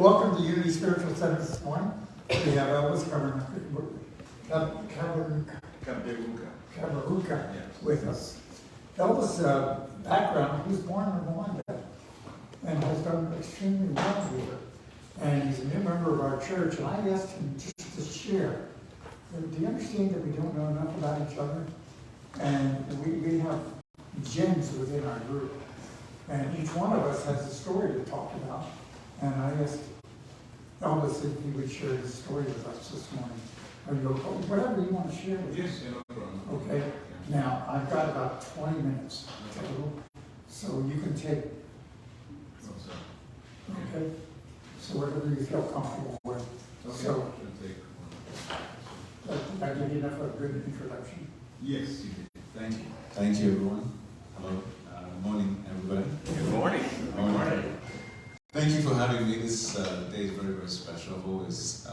Welcome to Unity Spiritual Center this morning. We have Elvis Kabaruka with us. Elvis' background, he was born in Rwanda and has done extremely well here. And he's a new member of our church, and I asked him just to share. Do you understand that we don't know enough about each other? And we have gems within our group. And each one of us has a story to talk about. And I asked Elvis if he would share his story with us this morning. Are you okay? Whatever you want to share with us. Yes, no problem. Okay. Now, I've got about 20 minutes total, so you can take. Okay. So whatever you feel comfortable with. Okay. So, did I give you enough of a good introduction? Yes, you did. Thank you. Thank you, everyone. Hello. Morning, everybody. Good morning. Good morning. Thank you for having me. This day is very, very special. I've always,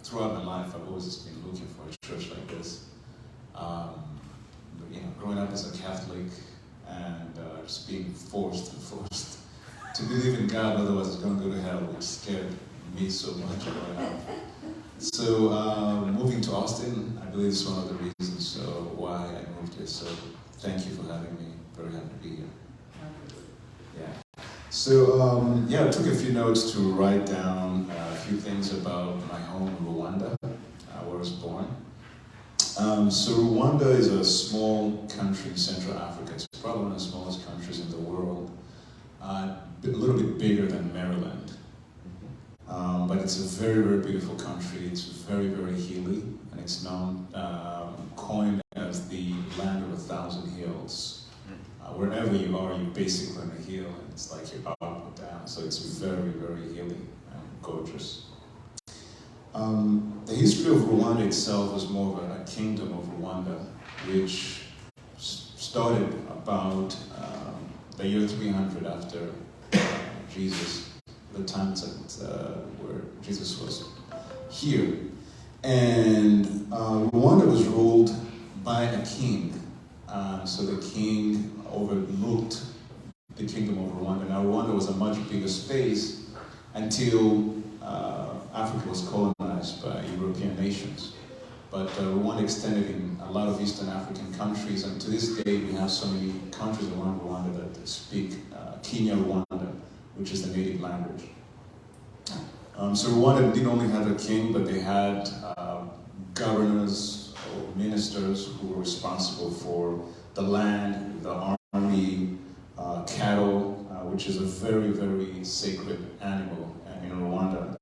throughout my life, I've always been looking for a church like this. Growing up as a Catholic and just being forced to believe in God, otherwise I was going to go to hell, which scared me so much growing up. So moving to Austin, I believe is one of the reasons why I moved here. So thank you for having me. Very happy to be here. Yeah. So I took a few notes to write down a few things about my home, Rwanda, where I was born. So Rwanda is a small country in Central Africa. It's probably one of the smallest countries in the world. A little bit bigger than Maryland. But it's a very, very beautiful country. It's very, very hilly, and it's known, coined as the land of 1,000 hills. Wherever you are, you're basically on a hill, and it's like you're up or down. So it's very, very hilly and gorgeous. The history of Rwanda itself was more of a kingdom of Rwanda, which started about the year 300 after Jesus, the time where Jesus was here. And Rwanda was ruled by a king. So the king overlooked the kingdom of Rwanda. Now Rwanda was a much bigger space until Africa was colonized by European nations. But Rwanda extended in a lot of Eastern African countries, and to this day we have so many countries around Rwanda that speak Kinyarwanda, which is the native language. So Rwanda didn't only have a king, but they had governors or ministers who were responsible for the land, the army, cattle, which is a very, very sacred animal in Rwanda.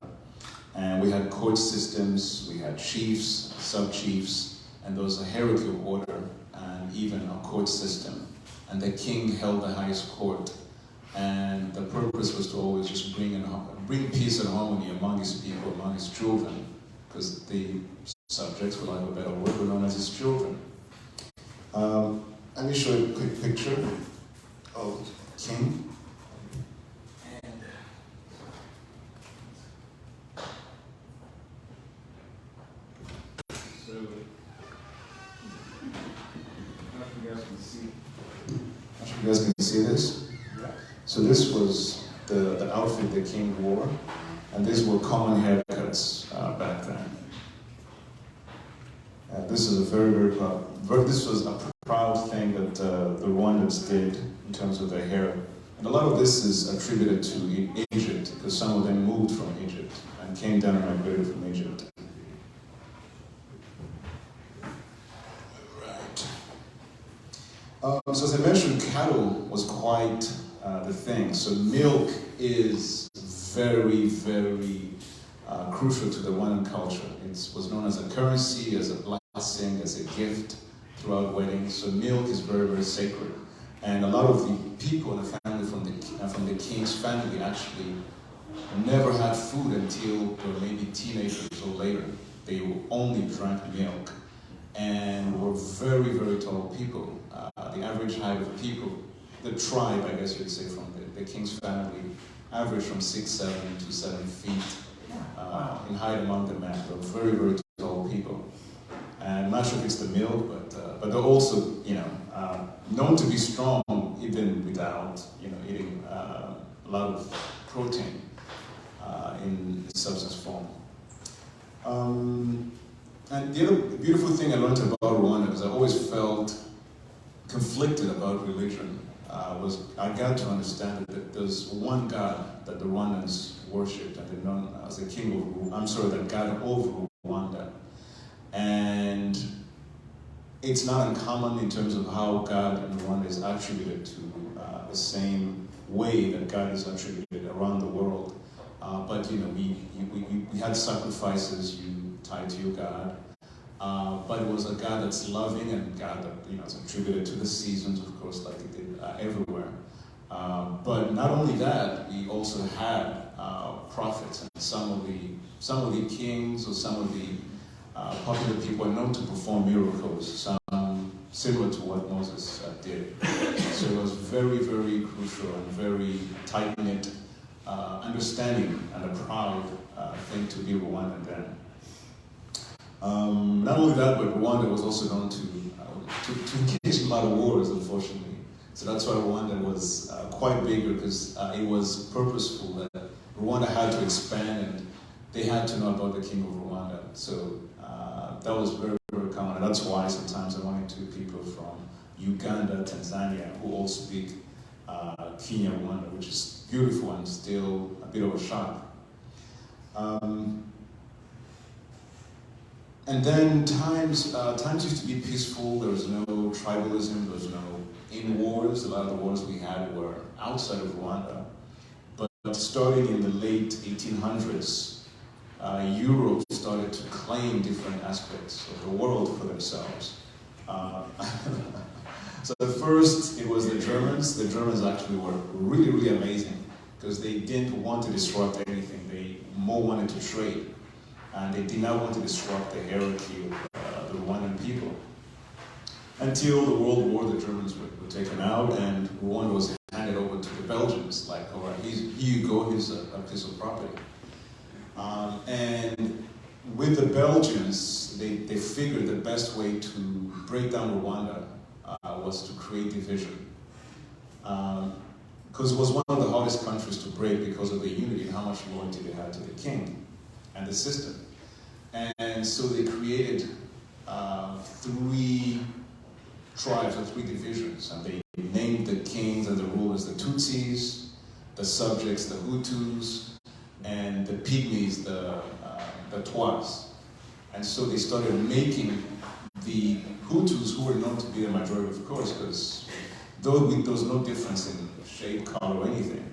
And we had court systems, we had chiefs, sub-chiefs, and there was a hierarchy of order and even a court system. And the king held the highest court. And the purpose was to always just bring peace and harmony among his people, among his children, because the subjects, for lack of a better word, were known as his children. Let me show you a quick picture of king. So, you guys can see. I'm sure you guys can see this. Yeah. So this was the outfit the king wore, and these were common haircuts back then. This is a this was a proud thing that the Rwandans did in terms of their hair. And a lot of this is attributed to Egypt, because some of them moved from Egypt and came down and migrated from Egypt. Right. So as I mentioned, cattle was quite the thing. So milk is very, very crucial to the Rwandan culture. It was known as a currency, as a blessing, as a gift throughout weddings. So milk is very, very sacred. And a lot of the people in the family from the king's family actually never had food until they were maybe teenagers or later. They only drank milk and were very, very tall people. The average height of people, the tribe, I guess you'd say, from the king's family, averaged from 6'7" to 7 feet in height among the men. They were very, very tall people. And I'm not sure if it's the milk, but they're also, known to be strong even without, eating a lot of protein in substance form. And the other beautiful thing I learned about Rwanda is I always felt conflicted about religion. Was I got to understand that there's one God that the Rwandans worshipped and they're known as the king of, the God over Rwanda. And it's not uncommon in terms of how God in Rwanda is attributed to the same way that God is attributed around the world. But we had sacrifices you tied to your God. But it was a God that's loving and God that is attributed to the seasons, of course, like it did everywhere. But not only that, we also had prophets, and some of the kings or some of the popular people are known to perform miracles, some similar to what Moses did. So it was very, very crucial and very tight-knit understanding and a proud thing to be Rwandan then. Not only that, but Rwanda was also known to engage in a lot of wars, unfortunately. So that's why Rwanda was quite bigger, because it was purposeful that Rwanda had to expand and they had to know about the king of Rwanda. So that was very, very common. And that's why sometimes I run into people from Uganda, Tanzania, who all speak Kenya, Rwanda, which is beautiful and still a bit of a shock. And then times used to be peaceful. There was no tribalism. There was no in-wars. A lot of the wars we had were outside of Rwanda. But starting in the late 1800s, Europe started to claim different aspects of the world for themselves. So at first, it was the Germans. The Germans actually were really, really amazing because they didn't want to disrupt anything. They more wanted to trade. And they did not want to disrupt the hierarchy of the Rwandan people. Until the World War, the Germans were taken out, and Rwanda was handed over to the Belgians. Like, all right, here you go, here's a piece of property. And with the Belgians, they figured the best way to break down Rwanda was to create division. Because it was one of the hardest countries to break because of the unity and how much loyalty they had to the king and the system. And so they created 3 tribes or 3 divisions, and they named the kings and the rulers the Tutsis, the subjects the Hutus, and the pygmies the Twas. And so they started making the Hutus, who were known to be the majority, of course, because though there was no difference in shape, color, or anything,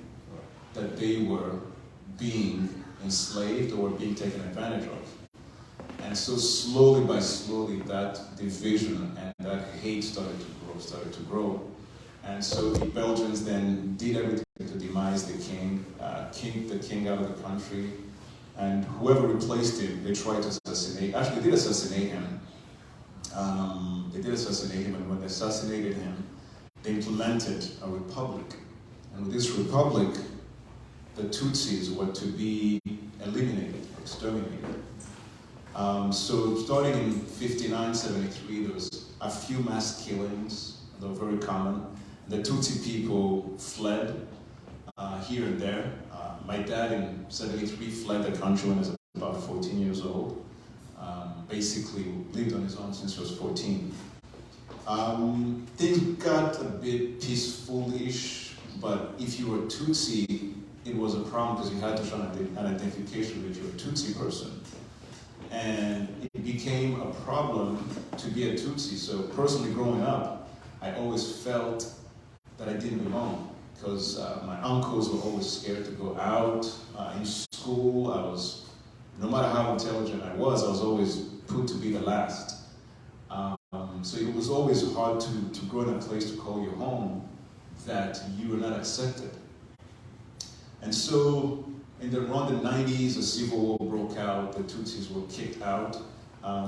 that they were being enslaved or being taken advantage of. And so slowly by slowly, that division and that hate started to grow. And so the Belgians then did everything to demise the king, kicked the king out of the country, and whoever replaced him, they tried to assassinate. Actually, they did assassinate him. And when they assassinated him, they implemented a republic. And with this republic, the Tutsis were to be eliminated, exterminated. So starting in 59-73, there was a few mass killings, they were very common. The Tutsi people fled here and there. My dad in 73 fled the country when he was about 14 years old. Basically lived on his own since he was 14. Things got a bit peaceful-ish, but if you were Tutsi, it was a problem because you had to show an identification that you're a Tutsi person. And it became a problem to be a Tutsi. So personally growing up, I always felt that I didn't belong because my uncles were always scared to go out. In school, no matter how intelligent I was always put to be the last. So it was always hard to grow in a place to call your home that you were not accepted. And so around the 90s, a civil war broke out, the Tutsis were kicked out.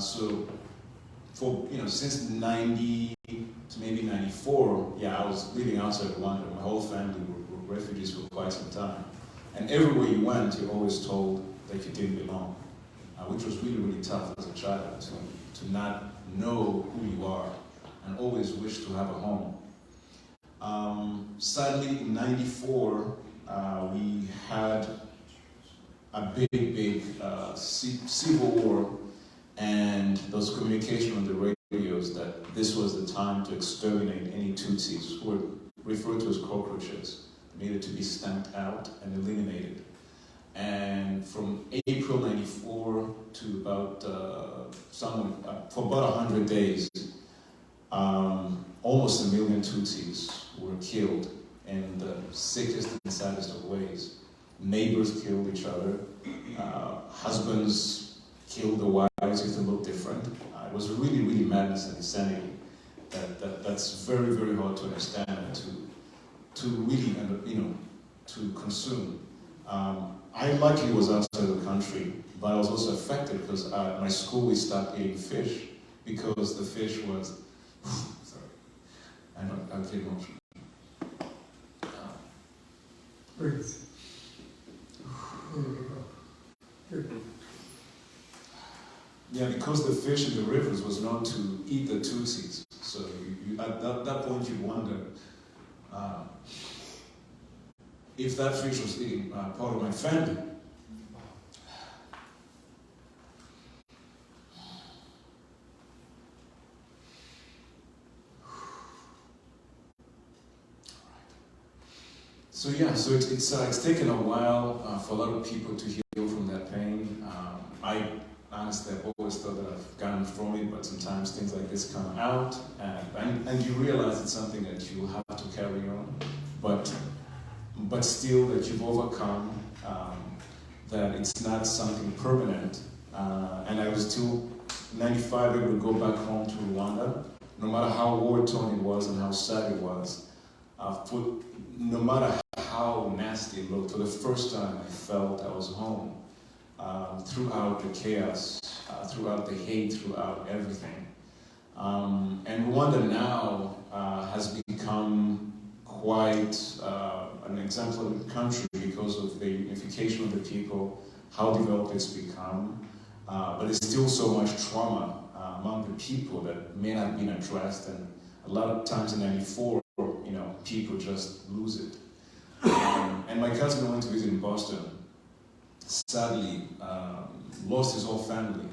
So since 90 to maybe 94, I was living outside Rwanda. My whole family were refugees for quite some time. And everywhere you went, you're always told that you didn't belong, which was really, really tough as a child to not know who you are and always wish to have a home. Sadly, in 94, we had a big civil war, and there was communication on the radios that this was the time to exterminate any Tutsis who were referred to as cockroaches, needed to be stamped out and eliminated. And from April '94 to about for about 100 days, almost 1 million Tutsis were killed in the sickest and saddest of ways. Neighbors killed each other. Husbands killed the wives if they looked different. It was really madness and insanity. That's very hard to understand and to really to consume. I luckily was outside the country, but I was also affected because at my school we stopped eating fish because the fish was. Sorry, I'm getting emotional. Breathe. There you go. Good. Yeah, because the fish in the rivers was known to eat the Tutsis. So you at that point you wonder if that fish was eating part of my family. So it's taken a while for a lot of people to heal from that pain. I honestly have always thought that I've gotten from it, but sometimes things like this come out, and you realize it's something that you have to carry on, but still that you've overcome, that it's not something permanent. And I was still 95 able to go back home to Rwanda, no matter how war-torn it was and how sad it was. No matter how nasty it looked, for the first time I felt I was home. Throughout the chaos, throughout the hate, throughout everything. And Rwanda now has become quite an exemplary country because of the unification of the people, how developed it's become. But there's still so much trauma among the people that may not have been addressed, and a lot of times in '94, people just lose it. And my cousin went to visit in Boston. Sadly, lost his whole family.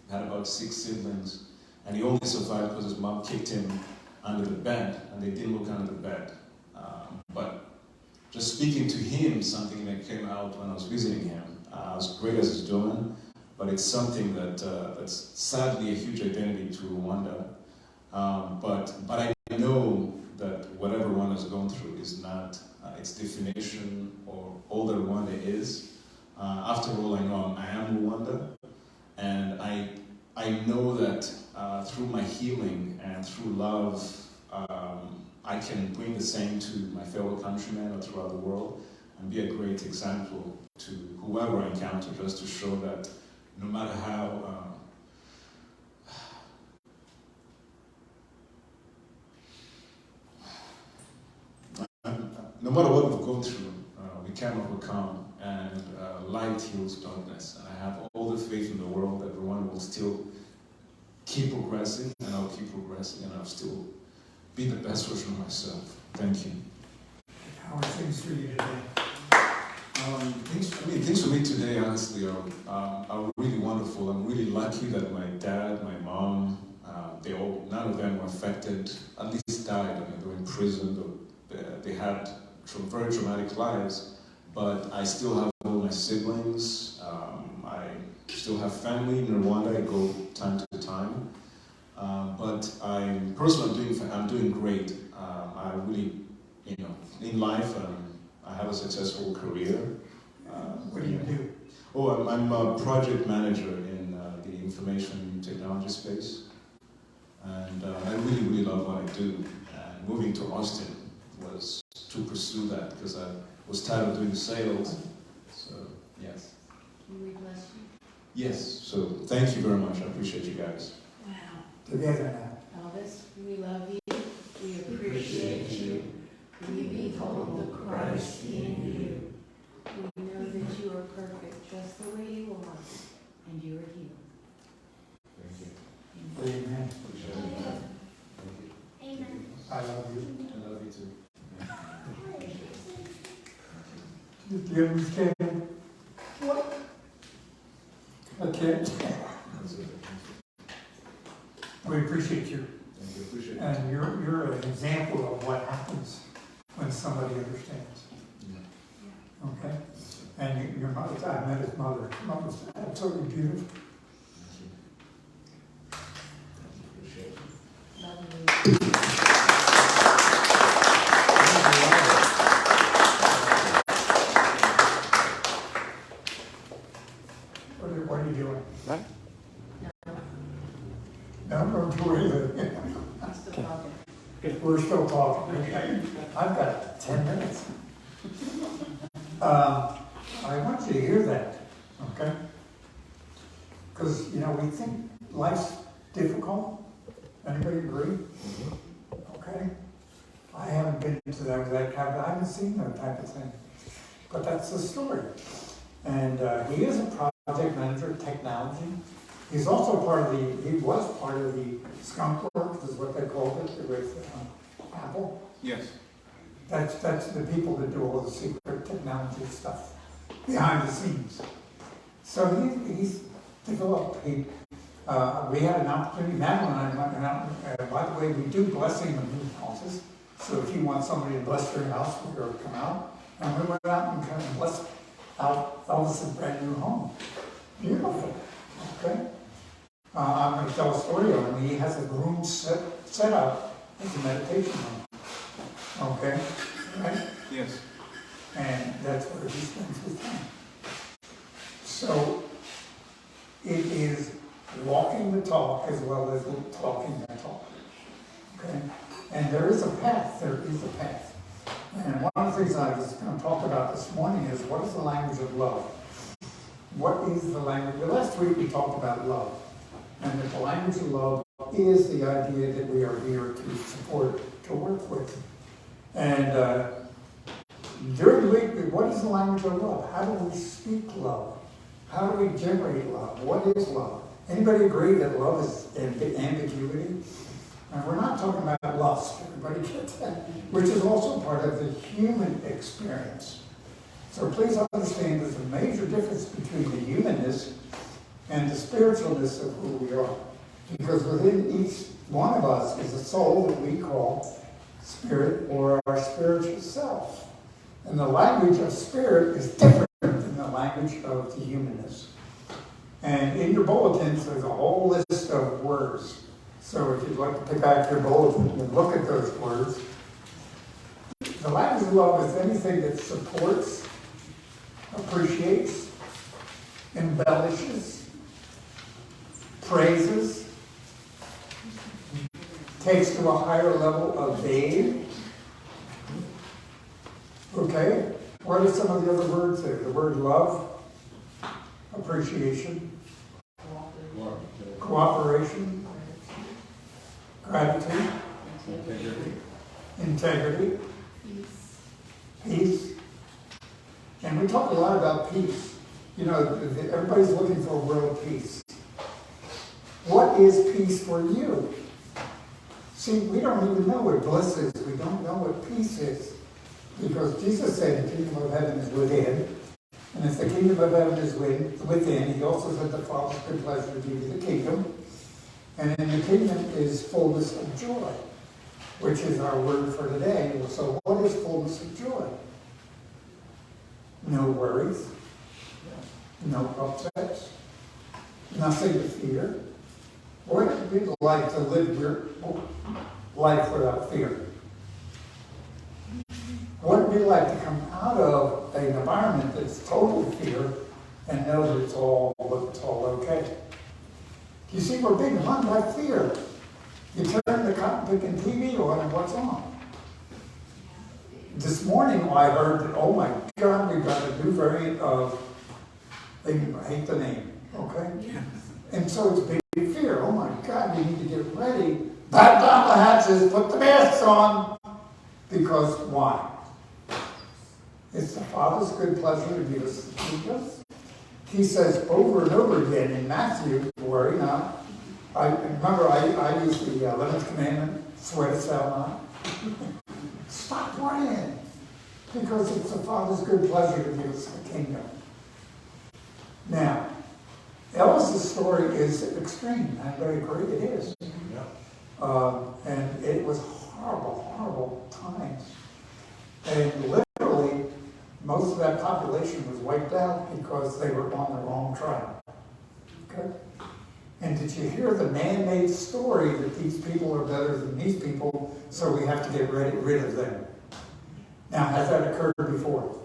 Had about 6 siblings, and he only survived because his mom kicked him under the bed, and they didn't look under the bed. But just speaking to him, something that came out when I was visiting him, as great as he's doing, but it's something that's sadly a huge identity to Rwanda. But I know that whatever Rwanda's gone through is not its definition or all that Rwanda is. After all, I know I am Rwanda, and I know that through my healing and through love, I can bring the same to my fellow countrymen or throughout the world and be a great example to whoever I encounter, just to show that no matter how no matter what we've gone through, we can overcome, and light heals darkness. And I have all the faith in the world that Rwanda will still keep progressing, and I'll keep progressing, and I'll still be the best version of myself. Thank you. How are things for you today? Things for me today, honestly, are really wonderful. I'm really lucky that my dad, my mom, none of them were affected, at least died. I mean, they were in prison, they had very traumatic lives, but I still have all my siblings. I still have family in Rwanda. I go time to time. But I'm doing great. I really, in life, I have a successful career. What do you do? Oh, I'm a project manager in the information technology space. And I really love what I do. And moving to Austin was to pursue that because I was tired of doing sales. So, yes. Can we bless you? Yes, so thank you very much. I appreciate you guys. Wow. Together now. Elvis, we love you. We appreciate you. We behold the Christ in you. We know that you are perfect just the way you are, and you are healed. Thank you. Amen. Amen. I love you. I love you too. Do you understand? What? Okay. We appreciate you. Thank you, appreciate it. And you're an example of what happens when somebody understands. Okay? And your mother, I met his mother. His mother's absolutely beautiful. Appreciate it. Love you. What are you doing? Right? No, don't do anything. I'm still talking. We're still talking. Okay. I've got 10 minutes. I want you to hear that, okay? Because, you know, we think life's difficult. Anybody agree? Okay? I haven't been to that kind of, I haven't seen that type of thing. But that's the story. And he is a project manager of technology. He's also he was part of the skunk works, is what they called it with Apple. Yes. That's the people that do all the secret technology stuff behind the scenes. So he's developed we had an opportunity, Madeline and I went out, by the way, we do blessing of new houses. So if you want somebody to bless your house, we're going to come out. And we went out and kind of blessed out Elvis's brand new home. Beautiful, okay? I'm going to tell a story of him. He has a room set up as a meditation room. Okay? Right? Yes. And that's where he spends his time. So, it is walking the talk as well as talking the talk. Okay? And there is a path. And one of the things I was going to talk about this morning is what is the language of love? What is the language? Well, last week we talked about love. And that the language of love is the idea that we are here to support, to work with. And during the week, what is the language of love? How do we speak love? How do we generate love? What is love? Anybody agree that love is ambiguity? And we're not talking about lust, everybody gets that, which is also part of the human experience. So please understand there's a major difference between the humanness and the spiritualness of who we are. Because within each one of us is a soul that we call spirit or our spiritual self. And the language of spirit is different than the language of the humanness. And in your bulletins, there's a whole list of words. So if you'd like to pick out your bulletin and look at those words, the language of love is anything that supports, appreciates, embellishes, praises, takes to a higher level of being. Okay? What are some of the other words there? The word love, appreciation, cooperation, gratitude, integrity, peace. And we talk a lot about peace. You know, everybody's looking for world peace. What is peace for you? See, we don't even know what bliss is. We don't know what peace is. Because Jesus said the kingdom of heaven is within. And if the kingdom of heaven is within, he also said the Father's good pleasure to give you the kingdom. And in the kingdom is fullness of joy, which is our word for today. So what is fullness of joy? No worries, no upsets, nothing to fear. What would it be like to live your life without fear? What would it be like to come out of an environment that's total fear and know that it's all okay? You see, we're being run by fear. You turn the cotton picking TV on and what's on? This morning I heard that, oh my God, we've got a new variant of, I hate the name, okay? And so it's big fear. Oh my God, we need to get ready. Batten down the hatches, put the masks on. Because why? It's the Father's good pleasure to give us the kingdom. He says over and over again in Matthew, worry not. I use the 11th commandment, sweat itself not. Stop worrying. Because it's the Father's good pleasure to give us the kingdom. Now, Elvis's story is extreme. I very agree it is. And it was horrible, horrible times. And literally, most of that population was wiped out because they were on the wrong track. Okay? And did you hear the man-made story that these people are better than these people, so we have to get rid of them? Now, has that occurred before?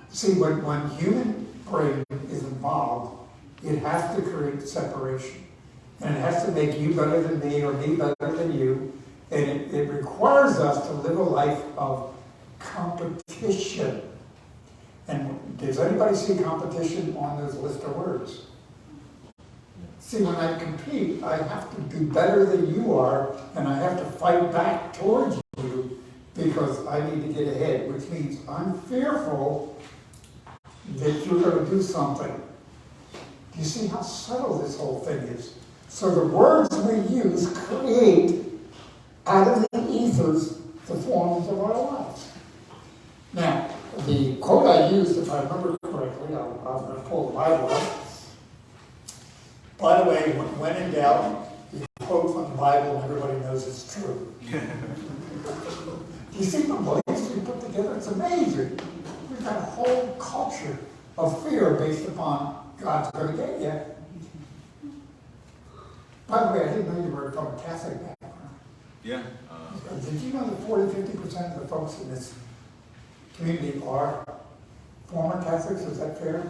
See, when human brain is involved, it has to create separation. And it has to make you better than me or me better than you. And it requires us to live a life of competition. And does anybody see competition on this list of words? See, when I compete, I have to be better than you are, and I have to fight back towards you because I need to get ahead, which means I'm fearful that you're going to do something. Do you see how subtle this whole thing is? So the words we use create out of the ethers the forms of our lives. Now, the quote I used, if I remember correctly, I'm going to pull the Bible up. By the way, when in doubt, you quote from the Bible and everybody knows it's true. You see the beliefs we put together? It's amazing. We've got a whole culture of fear based upon God's going to get you. By the way, I didn't know you were from a Catholic background. Yeah. Did you know that 40-50% of the folks in this community are former Catholics? Is that fair?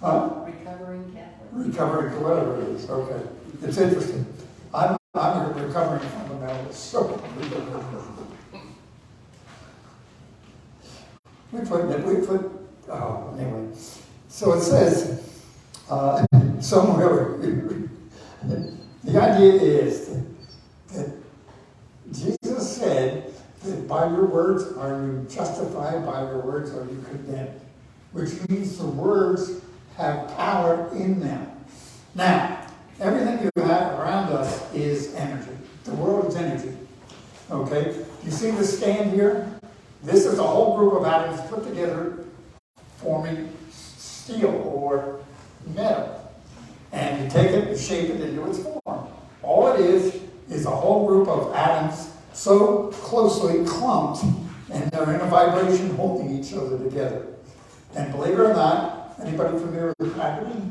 Huh? Recovering Catholic. Recovering, whatever it is. Okay. It's interesting. I'm a recovering fundamentalist. So anyway. So it says, somewhere, the idea is that Jesus said that by your words are you justified, by your words are you condemned, which means the words have power in them. Now, everything you have around us is energy. The world is energy. Okay? You see this stand here? This is a whole group of atoms put together forming steel or metal. And you take it and shape it into its form. All it is a whole group of atoms so closely clumped, and they're in a vibration holding each other together. And believe it or not, anybody familiar with gravity?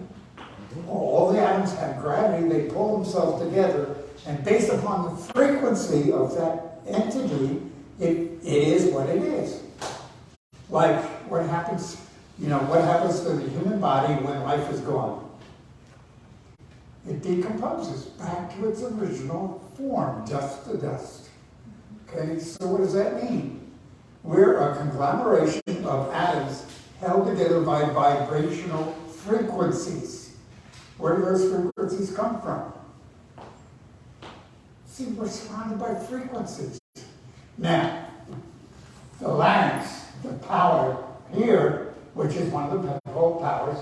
All the atoms have gravity, they pull themselves together, and based upon the frequency of that entity, it is what it is. Like what happens to the human body when life is gone? It decomposes back to its original form, dust to dust. Okay, so what does that mean? We're a conglomeration of atoms held together by vibrational frequencies. Where do those frequencies come from? See, we're surrounded by frequencies. Now, the larynx, the power here, which is one of the pivotal powers,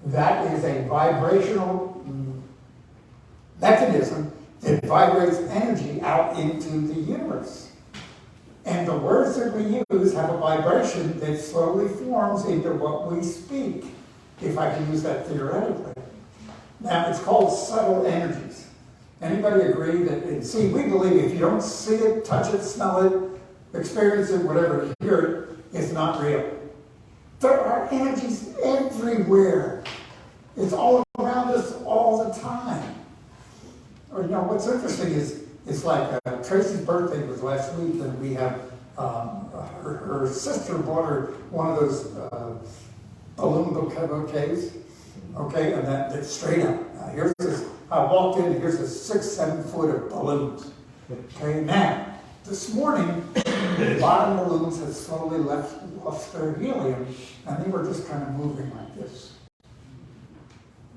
that is a vibrational mechanism that vibrates energy out into the universe. And the words that we use have a vibration that slowly forms into what we speak, if I can use that theoretically. Now, it's called subtle energies. Anybody agree that, and see, we believe if you don't see it, touch it, smell it, experience it, whatever, hear it, it's not real. There are energies everywhere. It's all around us all the time. Or, what's interesting is, it's like Tracy's birthday was last week, and we have her sister bought her one of those balloon bouquets, okay, and that's straight up. Here's this. I walked in, and here's this 6-7 foot of balloons. Okay, now this morning the bottom balloons had slowly lost their helium, and they were just kind of moving like this.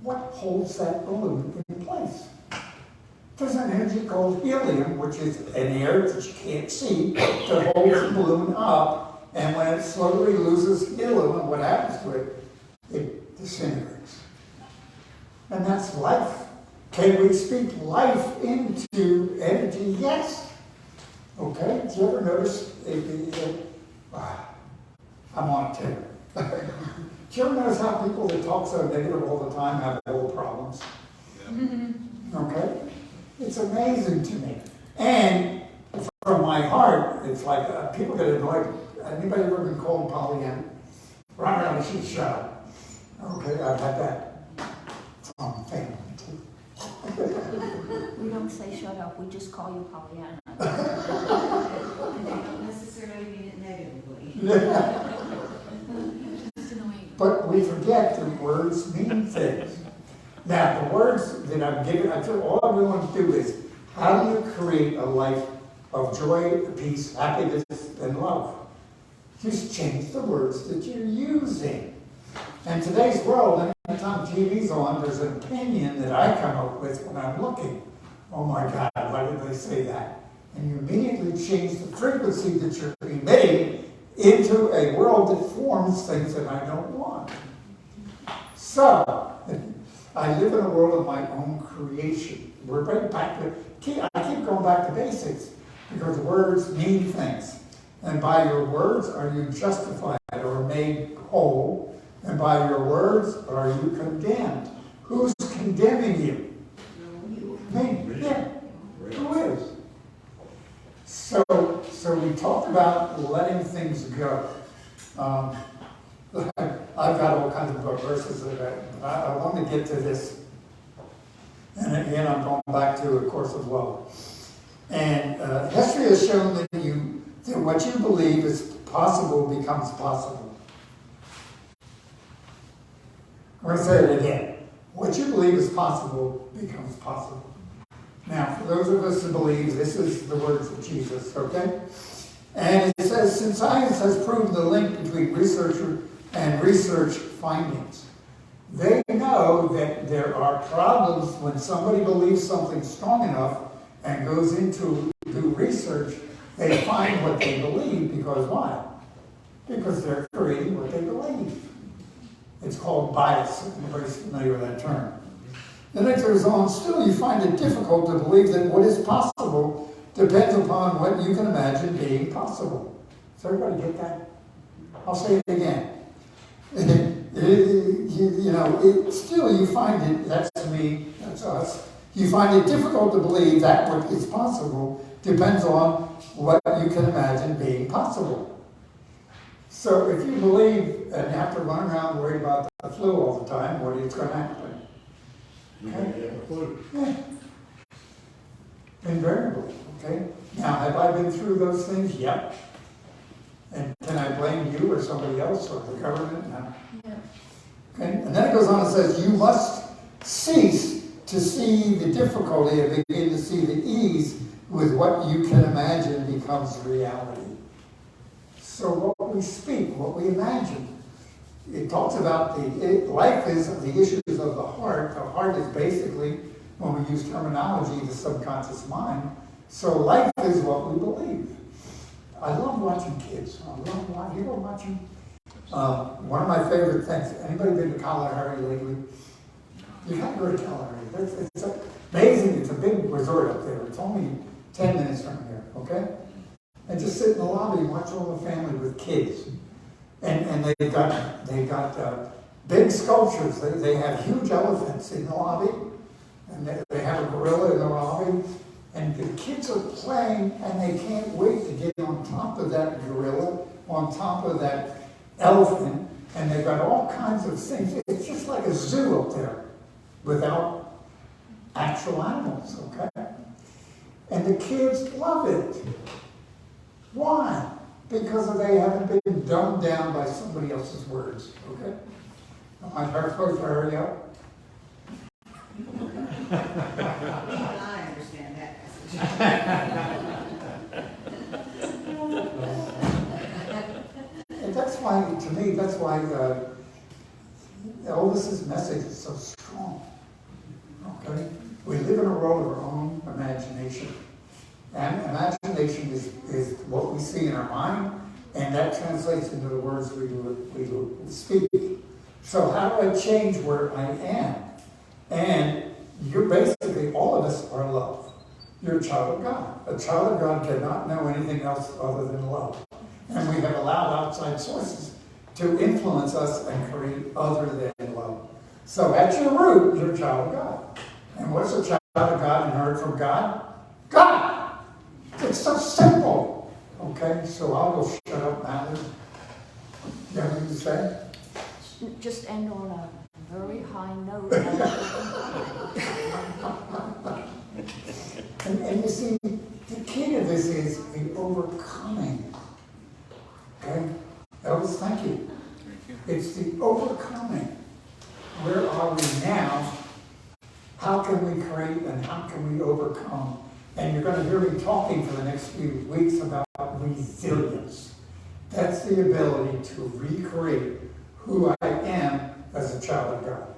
What holds that balloon in place? There's an energy called helium, which is an air that you can't see, that holds the balloon up, and when it slowly loses helium, what happens to it? It disintegrates. And that's life. Can we speak life into energy? Yes. Okay, did you ever notice, I'm on a tear. Do you ever notice how people that talk so negative all the time have old problems? Okay? It's amazing to me. And from my heart, it's like people get annoyed. Anybody ever been called Pollyanna? Run around and shut up. Okay, I've had that. From family too. We don't say shut up, we just call you Pollyanna. And they don't necessarily mean it negatively. Just annoying. But we forget that words mean things. Now, the words that I'm giving, all I really want to do is, how do you create a life of joy, peace, happiness, and love? Just change the words that you're using. In today's world, anytime TV's on, there's an opinion that I come up with when I'm looking. Oh my God, why did they say that? And you immediately change the frequency that you're emitting into a world that forms things that I don't want. So, I live in a world of my own creation. We're right back to, I keep going back to basics, because words mean things. And by your words are you justified or made whole, and by your words are you condemned. Who's condemning you? Me. Yeah. Who is? So we talked about letting things go. I've got all kinds of verses that I want to get to this. And again, I'm going back to A Course of Love. And history has shown that what you believe is possible becomes possible. I'm going to say it again. What you believe is possible becomes possible. Now, for those of us who believe, this is the words of Jesus, okay? And it says, since science has proven the link between researcher and research findings, they know that there are problems when somebody believes something strong enough and goes into do research, they find what they believe, because why? Because they're creating what they believe. It's called bias. Everybody's familiar with that term. Then it goes on, still you find it difficult to believe that what is possible depends upon what you can imagine being possible. Does everybody get that? I'll say it again. Still you find it, that's me, that's us, you find it difficult to believe that what is possible depends on what you can imagine being possible. So if you believe and have to run around worried about the flu all the time, what is going to happen? Okay? Yeah. Invariably, okay? Now, have I been through those things? Yep. And can I blame you or somebody else or the government? No. Yeah. Okay? And then it goes on and says, you must cease to see the difficulty and begin to see the ease with what you can imagine becomes reality. So what we speak, what we imagine, it talks about life is the issues of the heart. The heart is basically, when we use terminology, the subconscious mind. So life is what we believe. I love watching kids. I love watching. One of my favorite things. Anybody been to Kalahari lately? You have to go to Kalahari. It's amazing. It's a big resort up there. It's only 10 minutes from here. Okay. And just sit in the lobby and watch all the family with kids. And they've got big sculptures. They have huge elephants in the lobby. And they have a gorilla in the lobby. And the kids are playing and they can't wait to get on top of that gorilla, on top of that elephant. And they've got all kinds of things. It's just like a zoo up there without actual animals, okay? And the kids love it. Why? Because they haven't been dumbed down by somebody else's words, okay? Am I supposed to hurry up? I understand that message. And that's why, to me, that's why Elvis's message is so strong, okay? We live in a world of our own imagination. And imagination is what we see in our mind, and that translates into the words we speak. So how do I change where I am? And you're basically, all of us are love. You're a child of God. A child of God cannot know anything else other than love. And we have allowed outside sources to influence us and create other than love. So at your root, you're a child of God. And what's a child of God inherit from God? God! It's so simple. Okay, so I'll go shut up now. You have anything to say? Just end on a very high note. And you see, the key to this is the overcoming. Okay? Elvis, thank you. It's the overcoming. Where are we now? How can we create and how can we overcome? And you're going to hear me talking for the next few weeks about resilience. That's the ability to recreate who I am as a child of God.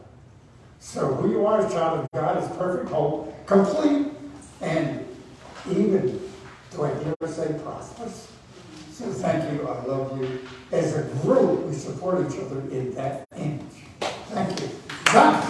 So who you are as a child of God is perfect, whole, complete, and even, do I dare say prosperous? So thank you, I love you. As a group, we support each other in that image. Thank you. Done.